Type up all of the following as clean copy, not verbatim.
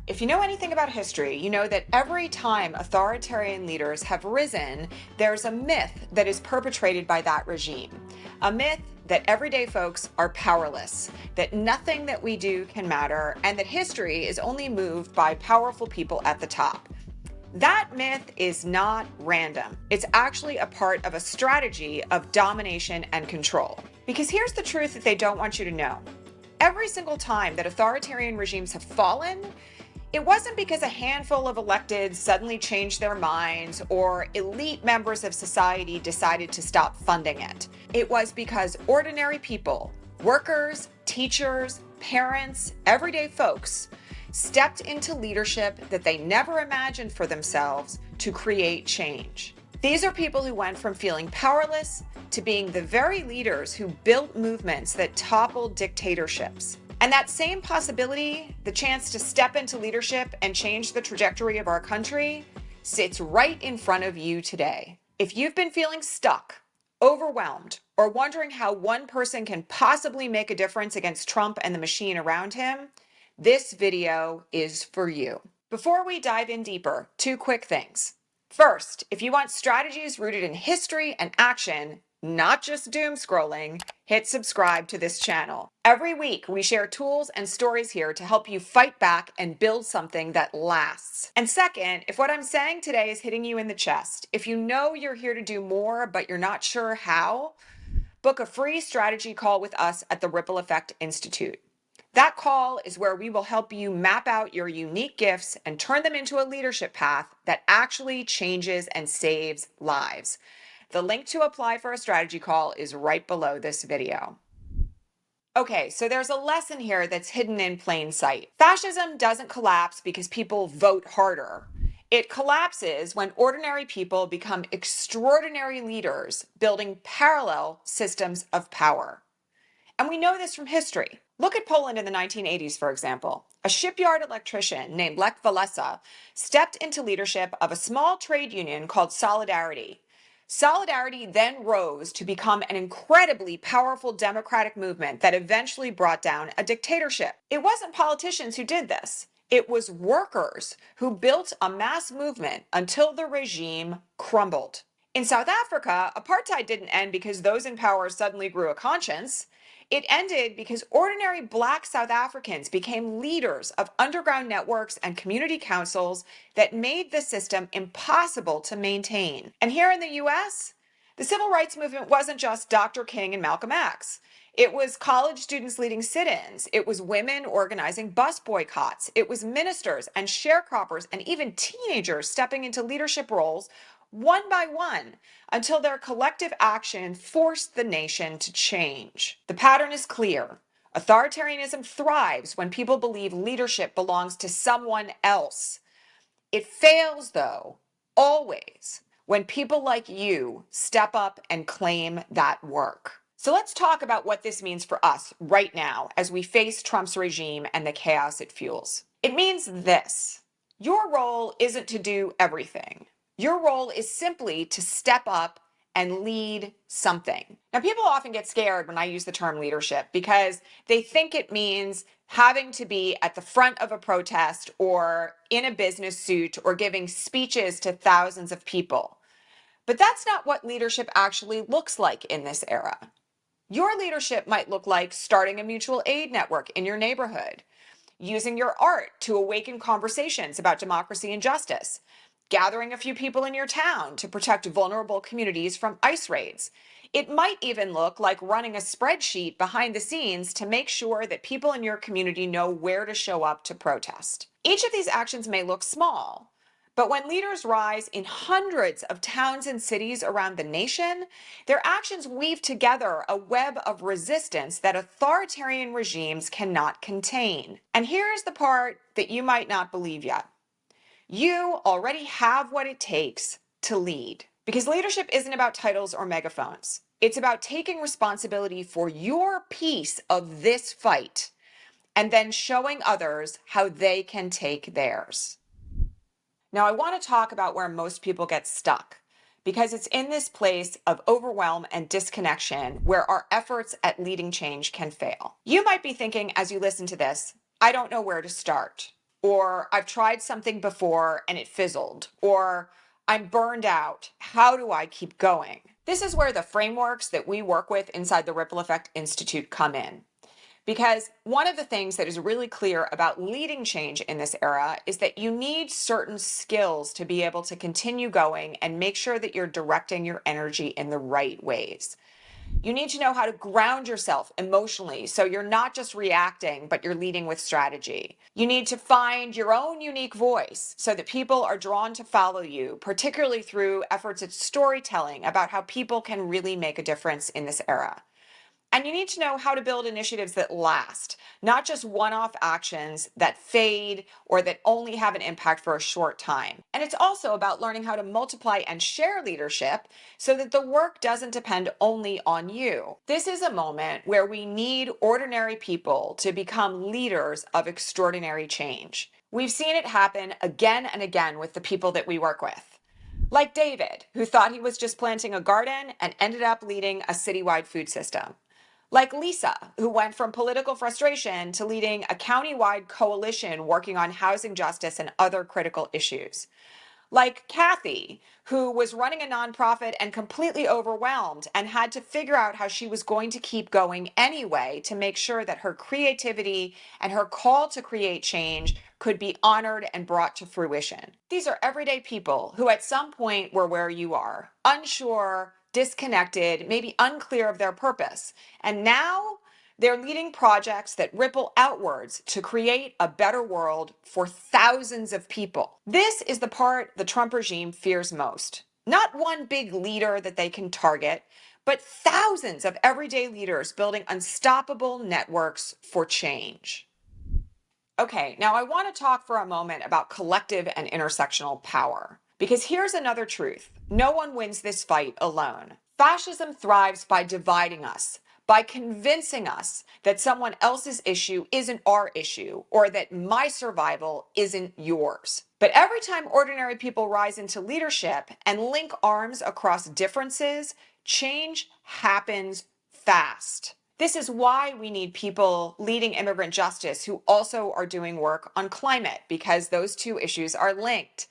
If you know anything about history, you know that every time authoritarian leaders have risen, there's a myth that is perpetrated by that regime. A myth that everyday folks are powerless, that nothing that we do can matter, and that history is only moved by powerful people at the top. That myth is not random. It's actually a part of a strategy of domination and control. Because here's the truth that they don't want you to know. Every single time that authoritarian regimes have fallen, it wasn't because a handful of electeds suddenly changed their minds or elite members of society decided to stop funding it. It was because ordinary people, workers, teachers, parents, everyday folks, stepped into leadership that they never imagined for themselves to create change. These are people who went from feeling powerless to being the very leaders who built movements that toppled dictatorships. And that same possibility, the chance to step into leadership and change the trajectory of our country, sits right in front of you today. If you've been feeling stuck, overwhelmed, or wondering how one person can possibly make a difference against Trump and the machine around him, this video is for you. Before we dive in deeper, two quick things. First, if you want strategies rooted in history and action, not just doom scrolling, hit subscribe to this channel. Every week, we share tools and stories here to help you fight back and build something that lasts. And second, if what I'm saying today is hitting you in the chest, if you know you're here to do more, but you're not sure how, book a free strategy call with us at the Ripple Effect Institute. That call is where we will help you map out your unique gifts and turn them into a leadership path that actually changes and saves lives. The link to apply for a strategy call is right below this video. Okay, so there's a lesson here that's hidden in plain sight. Fascism doesn't collapse because people vote harder. It collapses when ordinary people become extraordinary leaders, building parallel systems of power. And we know this from history. Look at Poland in the 1980s, for example. A shipyard electrician named Lech Walesa stepped into leadership of a small trade union called Solidarity. Solidarity then rose to become an incredibly powerful democratic movement that eventually brought down a dictatorship. It wasn't politicians who did this. It was workers who built a mass movement until the regime crumbled. In South Africa, apartheid didn't end because those in power suddenly grew a conscience. It ended because ordinary Black South Africans became leaders of underground networks and community councils that made the system impossible to maintain. And here in the US, the civil rights movement wasn't just Dr. King and Malcolm X. It was college students leading sit-ins. It was women organizing bus boycotts. It was ministers and sharecroppers and even teenagers stepping into leadership roles one by one, until their collective action forced the nation to change. The pattern is clear. Authoritarianism thrives when people believe leadership belongs to someone else. It fails, though, always, when people like you step up and claim that work. So let's talk about what this means for us right now as we face Trump's regime and the chaos it fuels. It means this. Your role isn't to do everything. Your role is simply to step up and lead something. Now, people often get scared when I use the term leadership because they think it means having to be at the front of a protest or in a business suit or giving speeches to thousands of people. But that's not what leadership actually looks like in this era. Your leadership might look like starting a mutual aid network in your neighborhood, using your art to awaken conversations about democracy and justice, gathering a few people in your town to protect vulnerable communities from ICE raids. It might even look like running a spreadsheet behind the scenes to make sure that people in your community know where to show up to protest. Each of these actions may look small, but when leaders rise in hundreds of towns and cities around the nation, their actions weave together a web of resistance that authoritarian regimes cannot contain. And here's the part that you might not believe yet. You already have what it takes to lead. Because leadership isn't about titles or megaphones. It's about taking responsibility for your piece of this fight and then showing others how they can take theirs. Now, I want to talk about where most people get stuck, because it's in this place of overwhelm and disconnection where our efforts at leading change can fail. You might be thinking as you listen to this, I don't know where to start. or I've tried something before and it fizzled, or I'm burned out. How do I keep going? This is where the frameworks that we work with inside the Ripple Effect Institute come in. Because one of the things that is really clear about leading change in this era is that you need certain skills to be able to continue going and make sure that you're directing your energy in the right ways. You need to know how to ground yourself emotionally so you're not just reacting, but you're leading with strategy. You need to find your own unique voice so that people are drawn to follow you, particularly through efforts at storytelling about how people can really make a difference in this era. And you need to know how to build initiatives that last, not just one-off actions that fade or that only have an impact for a short time. And it's also about learning how to multiply and share leadership so that the work doesn't depend only on you. This is a moment where we need ordinary people to become leaders of extraordinary change. We've seen it happen again and again with the people that we work with. Like David, who thought he was just planting a garden and ended up leading a citywide food system. Like Lisa, who went from political frustration to leading a countywide coalition working on housing justice and other critical issues. Like Kathy, who was running a nonprofit and completely overwhelmed and had to figure out how she was going to keep going anyway to make sure that her creativity and her call to create change could be honored and brought to fruition. These are everyday people who at some point were where you are, unsure, disconnected, maybe unclear of their purpose. And now they're leading projects that ripple outwards to create a better world for thousands of people. This is the part the Trump regime fears most. Not one big leader that they can target, but thousands of everyday leaders building unstoppable networks for change. Okay, now I want to talk for a moment about collective and intersectional power. Because here's another truth. No one wins this fight alone. Fascism thrives by dividing us, by convincing us that someone else's issue isn't our issue, or that my survival isn't yours. But every time ordinary people rise into leadership and link arms across differences, change happens fast. This is why we need people leading immigrant justice who also are doing work on climate, because those two issues are linked.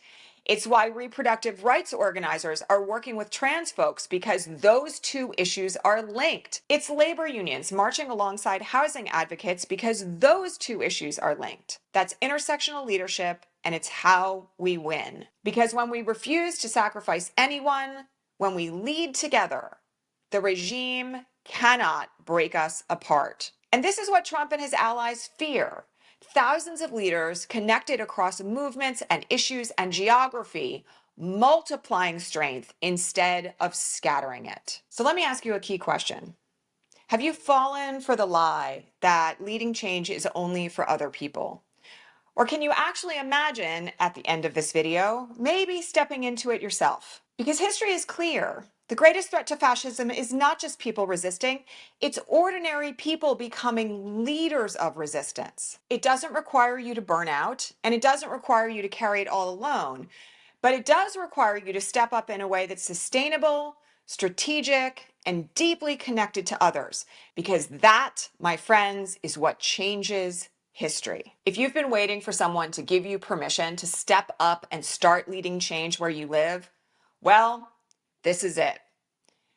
It's why reproductive rights organizers are working with trans folks, because those two issues are linked. It's labor unions marching alongside housing advocates because those two issues are linked. That's intersectional leadership, and it's how we win. Because when we refuse to sacrifice anyone, when we lead together, the regime cannot break us apart. And this is what Trump and his allies fear. Thousands of leaders connected across movements and issues and geography, multiplying strength instead of scattering it. So let me ask you a key question. Have you fallen for the lie that leading change is only for other people? Or can you actually imagine at the end of this video, maybe stepping into it yourself? Because history is clear. The greatest threat to fascism is not just people resisting, it's ordinary people becoming leaders of resistance. It doesn't require you to burn out, and it doesn't require you to carry it all alone, but it does require you to step up in a way that's sustainable, strategic, and deeply connected to others, because that, my friends, is what changes history. If you've been waiting for someone to give you permission to step up and start leading change where you live, well, this is it.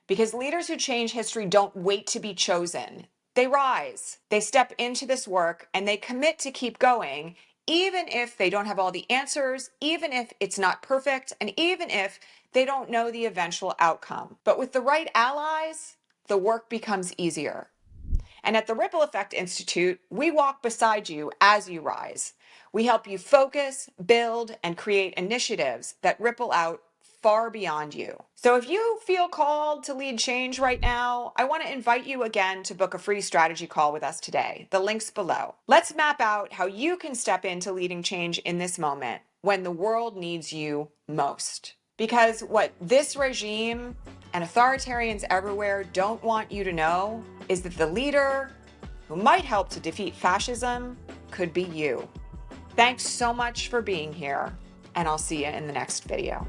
Because leaders who change history don't wait to be chosen. They rise, they step into this work, and they commit to keep going, even if they don't have all the answers, even if it's not perfect, and even if they don't know the eventual outcome. But with the right allies, the work becomes easier. And at the Ripple Effect Institute, we walk beside you as you rise. We help you focus, build, and create initiatives that ripple out far beyond you. So if you feel called to lead change right now, I want to invite you again to book a free strategy call with us today. The link's below. Let's map out how you can step into leading change in this moment when the world needs you most. Because what this regime and authoritarians everywhere don't want you to know is that the leader who might help to defeat fascism could be you. Thanks so much for being here, and I'll see you in the next video.